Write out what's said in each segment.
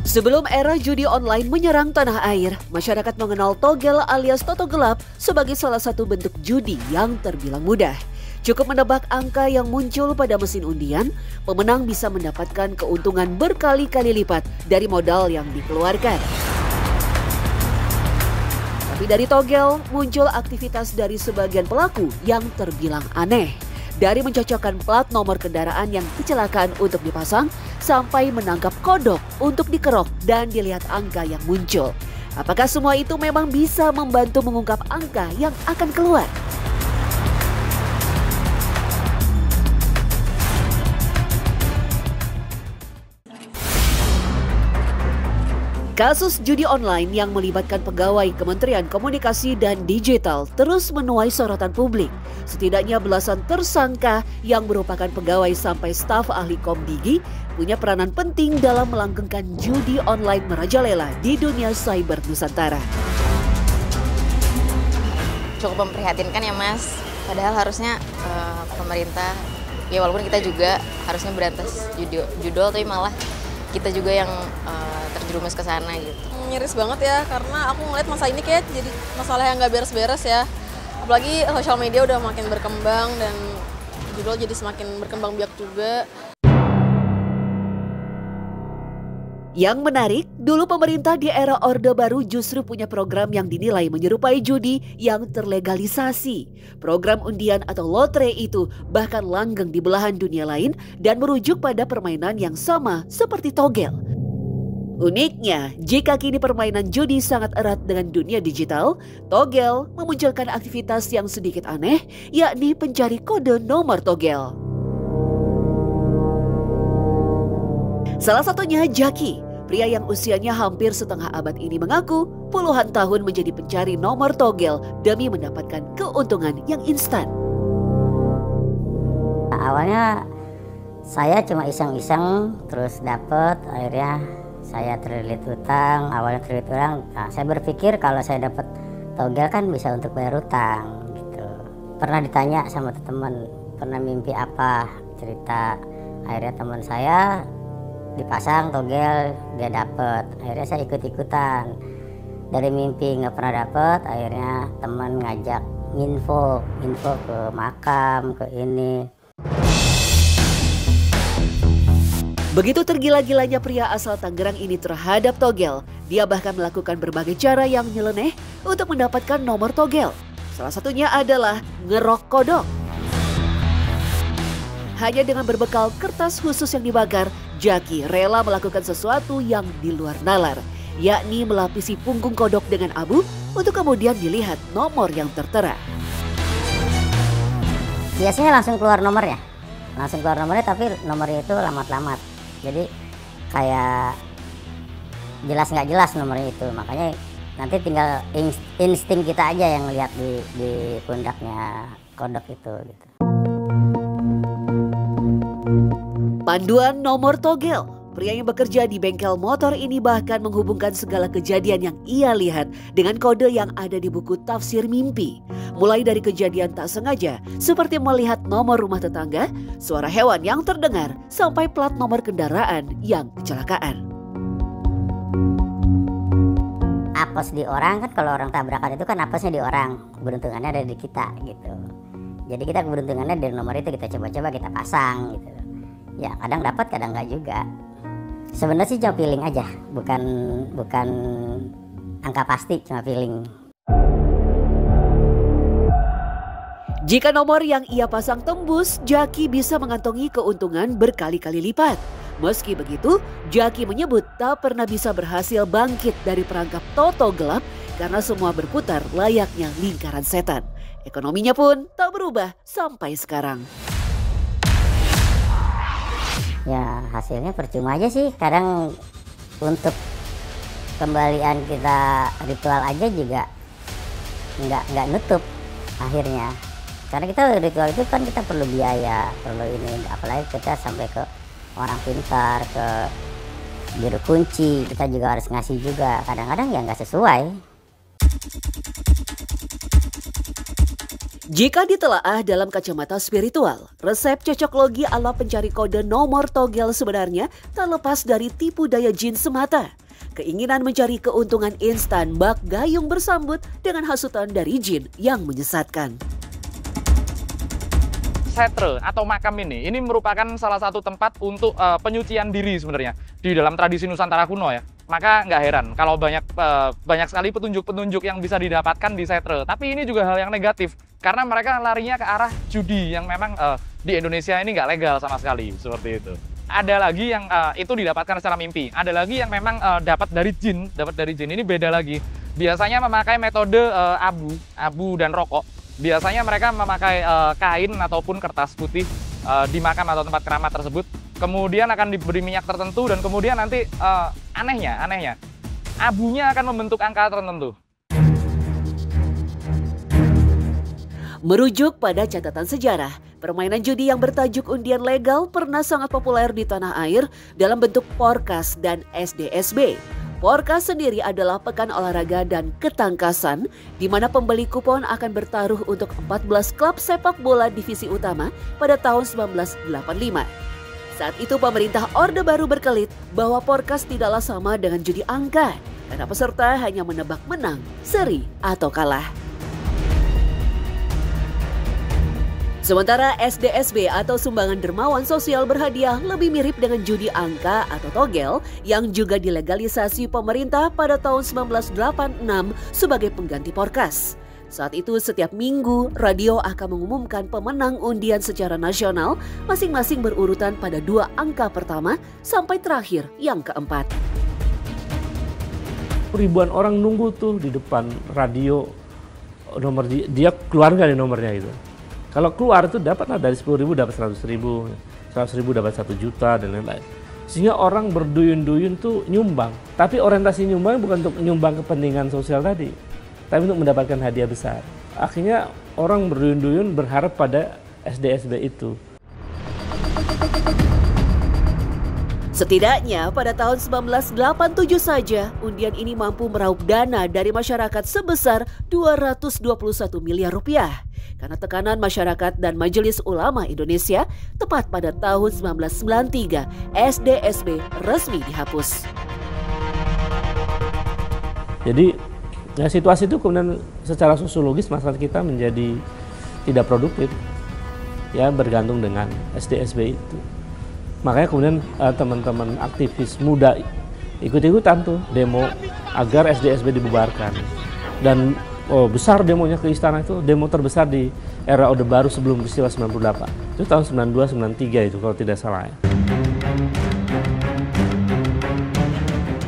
Sebelum era judi online menyerang tanah air, masyarakat mengenal togel alias toto gelap sebagai salah satu bentuk judi yang terbilang mudah. Cukup menebak angka yang muncul pada mesin undian, pemenang bisa mendapatkan keuntungan berkali-kali lipat dari modal yang dikeluarkan. Tapi dari togel, muncul aktivitas dari sebagian pelaku yang terbilang aneh. Dari mencocokkan plat nomor kendaraan yang kecelakaan untuk dipasang, sampai menangkap kodok untuk dikerok dan dilihat angka yang muncul. Apakah semua itu memang bisa membantu mengungkap angka yang akan keluar? Kasus judi online yang melibatkan pegawai Kementerian Komunikasi dan Digital terus menuai sorotan publik. Setidaknya belasan tersangka yang merupakan pegawai sampai staf ahli Komdigi punya peranan penting dalam melanggengkan judi online merajalela di dunia cyber Nusantara. Cukup memprihatinkan ya Mas, padahal harusnya pemerintah, ya walaupun kita juga harusnya berantas judol, tapi malah kita juga yang terjerumus ke sana gitu. Miris banget ya, karena aku ngeliat masa ini kayak jadi masalah yang nggak beres-beres ya. Apalagi sosial media udah makin berkembang dan judul jadi semakin berkembang biak juga. Yang menarik, dulu pemerintah di era Orde Baru justru punya program yang dinilai menyerupai judi yang terlegalisasi. Program undian atau lotre itu bahkan langgeng di belahan dunia lain dan merujuk pada permainan yang sama seperti togel. Uniknya, jika kini permainan judi sangat erat dengan dunia digital, togel memunculkan aktivitas yang sedikit aneh, yakni pencari kode nomor togel. Salah satunya Jaki, pria yang usianya hampir setengah abad ini mengaku puluhan tahun menjadi pencari nomor togel demi mendapatkan keuntungan yang instan. Awalnya saya cuma iseng-iseng, terus dapet, akhirnya saya terlilit utang. Awalnya terlilit utang, nah, saya berpikir kalau saya dapat togel kan bisa untuk bayar utang gitu. Pernah ditanya sama teman, pernah mimpi apa, cerita. Akhirnya teman saya dipasang togel, dia dapet. Akhirnya saya ikut-ikutan. Dari mimpi nggak pernah dapet, akhirnya teman ngajak info ke makam, ke ini. Begitu tergila-gilanya pria asal Tangerang ini terhadap togel, dia bahkan melakukan berbagai cara yang nyeleneh untuk mendapatkan nomor togel. Salah satunya adalah ngerok kodok. Hanya dengan berbekal kertas khusus yang dibakar, Jaki rela melakukan sesuatu yang di luar nalar, yakni melapisi punggung kodok dengan abu untuk kemudian dilihat nomor yang tertera. Biasanya langsung keluar nomornya, tapi nomornya itu lamat-lamat. Jadi kayak jelas nggak jelas nomornya itu, makanya nanti tinggal insting kita aja yang lihat di pundaknya kodok itu gitu. Panduan nomor togel. Pria yang bekerja di bengkel motor ini bahkan menghubungkan segala kejadian yang ia lihat dengan kode yang ada di buku tafsir mimpi. Mulai dari kejadian tak sengaja, seperti melihat nomor rumah tetangga, suara hewan yang terdengar, sampai plat nomor kendaraan yang kecelakaan. Apes di orang kan, kalau orang tabrakan itu kan apesnya di orang, keberuntungannya ada di kita gitu. Jadi kita keberuntungannya dari nomor itu kita coba-coba kita pasang gitu. Ya kadang dapat kadang nggak juga. Sebenarnya sih cuma feeling aja, bukan angka pasti, cuma feeling. Jika nomor yang ia pasang tembus, Jaki bisa mengantongi keuntungan berkali-kali lipat. Meski begitu, Jaki menyebut tak pernah bisa berhasil bangkit dari perangkap toto gelap karena semua berputar layaknya lingkaran setan. Ekonominya pun tak berubah sampai sekarang. Ya hasilnya percuma aja sih, kadang untuk kembalian kita ritual aja juga nggak nutup akhirnya. Karena kita ritual itu kan kita perlu biaya, perlu ini, apalagi kita sampai ke orang pintar, ke juru kunci, kita juga harus ngasih juga. Kadang-kadang ya nggak sesuai. Jika ditelaah dalam kacamata spiritual, resep cocok logi ala pencari kode nomor togel sebenarnya tak lepas dari tipu daya jin semata. Keinginan mencari keuntungan instan bak gayung bersambut dengan hasutan dari jin yang menyesatkan. Setre atau makam ini merupakan salah satu tempat untuk penyucian diri sebenarnya di dalam tradisi Nusantara kuno ya. Maka nggak heran kalau banyak sekali petunjuk-petunjuk yang bisa didapatkan di Setre. Tapi ini juga hal yang negatif karena mereka larinya ke arah judi yang memang di Indonesia ini nggak legal sama sekali seperti itu. Ada lagi yang itu didapatkan secara mimpi. Ada lagi yang memang dapat dari jin. Ini beda lagi. Biasanya memakai metode abu dan rokok. Biasanya mereka memakai kain ataupun kertas putih di makam atau tempat keramat tersebut. Kemudian akan diberi minyak tertentu dan kemudian nanti anehnya abunya akan membentuk angka tertentu. Merujuk pada catatan sejarah, permainan judi yang bertajuk undian legal pernah sangat populer di tanah air dalam bentuk Porkas dan SDSB. Porkas sendiri adalah pekan olahraga dan ketangkasan di mana pembeli kupon akan bertaruh untuk 14 klub sepak bola divisi utama pada tahun 1985. Saat itu pemerintah Orde Baru berkelit bahwa Porkas tidaklah sama dengan judi angka karena peserta hanya menebak menang, seri, atau kalah. Sementara SDSB atau sumbangan dermawan sosial berhadiah lebih mirip dengan judi angka atau togel yang juga dilegalisasi pemerintah pada tahun 1986 sebagai pengganti Porkas. Saat itu setiap minggu radio akan mengumumkan pemenang undian secara nasional masing-masing berurutan pada 2 angka pertama sampai terakhir yang keempat. Ribuan orang nunggu tuh di depan radio nomor dia keluar nggak nih nomornya itu. Kalau keluar itu dapatlah dari 10.000 dapat 100.000, 100.000 dapat 1 juta dan lain-lain. Sehingga orang berduyun-duyun tuh nyumbang. Tapi orientasi nyumbang bukan untuk nyumbang kepentingan sosial tadi, tapi untuk mendapatkan hadiah besar. Akhirnya orang berduyun-duyun berharap pada SDSB itu. Setidaknya pada tahun 1987 saja, undian ini mampu meraup dana dari masyarakat sebesar 221 miliar rupiah. Karena tekanan masyarakat dan Majelis Ulama Indonesia, tepat pada tahun 1993, SDSB resmi dihapus. Jadi ya, situasi itu kemudian secara sosiologis masyarakat kita menjadi tidak produktif, ya bergantung dengan SDSB itu. Makanya kemudian teman-teman aktivis muda ikut-ikutan tuh demo agar SDSB dibubarkan. Dan besar demonya ke istana itu, demo terbesar di era Orde Baru sebelum peristiwa 98. Itu tahun 92-93 itu kalau tidak salah ya.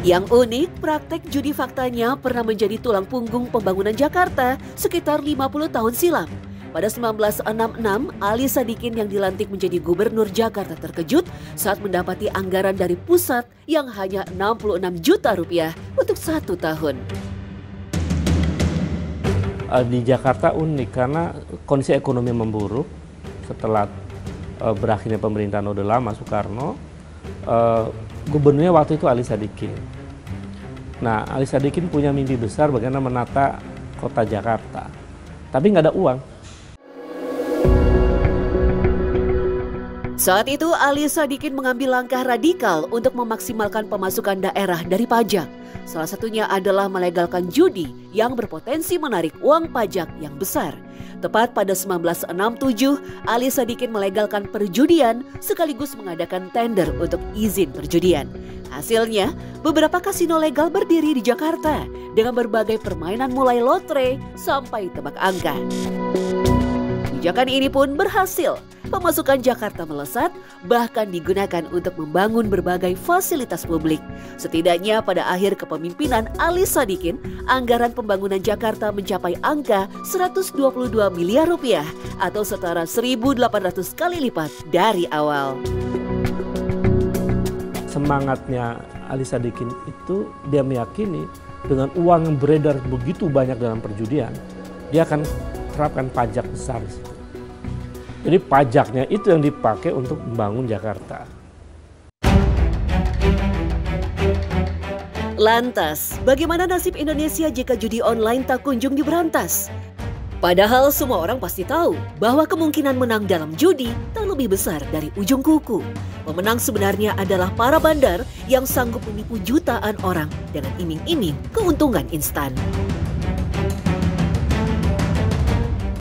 Yang unik, praktek judi faktanya pernah menjadi tulang punggung pembangunan Jakarta sekitar 50 tahun silam. Pada 1966, Ali Sadikin yang dilantik menjadi gubernur Jakarta terkejut saat mendapati anggaran dari pusat yang hanya 66 juta rupiah untuk 1 tahun. Di Jakarta unik karena kondisi ekonomi memburuk setelah berakhirnya pemerintahan Orde Lama Soekarno. Gubernurnya waktu itu Ali Sadikin. Nah, Ali Sadikin punya mimpi besar bagaimana menata kota Jakarta, tapi nggak ada uang. Saat itu Ali Sadikin mengambil langkah radikal untuk memaksimalkan pemasukan daerah dari pajak. Salah satunya adalah melegalkan judi yang berpotensi menarik uang pajak yang besar. Tepat pada 1967, Ali Sadikin melegalkan perjudian sekaligus mengadakan tender untuk izin perjudian. Hasilnya, beberapa kasino legal berdiri di Jakarta dengan berbagai permainan mulai lotre sampai tebak angka. Kebijakan ini pun berhasil. Pemasukan Jakarta melesat, bahkan digunakan untuk membangun berbagai fasilitas publik. Setidaknya pada akhir kepemimpinan Ali Sadikin, anggaran pembangunan Jakarta mencapai angka 122 miliar rupiah atau setara 1.800 kali lipat dari awal. Semangatnya Ali Sadikin itu dia meyakini dengan uang yang beredar begitu banyak dalam perjudian, dia akan terapkan pajak besar di situ. Jadi pajaknya itu yang dipakai untuk membangun Jakarta. Lantas, bagaimana nasib Indonesia jika judi online tak kunjung diberantas? Padahal semua orang pasti tahu bahwa kemungkinan menang dalam judi tak lebih besar dari ujung kuku. Pemenang sebenarnya adalah para bandar yang sanggup menipu jutaan orang dengan iming-iming keuntungan instan.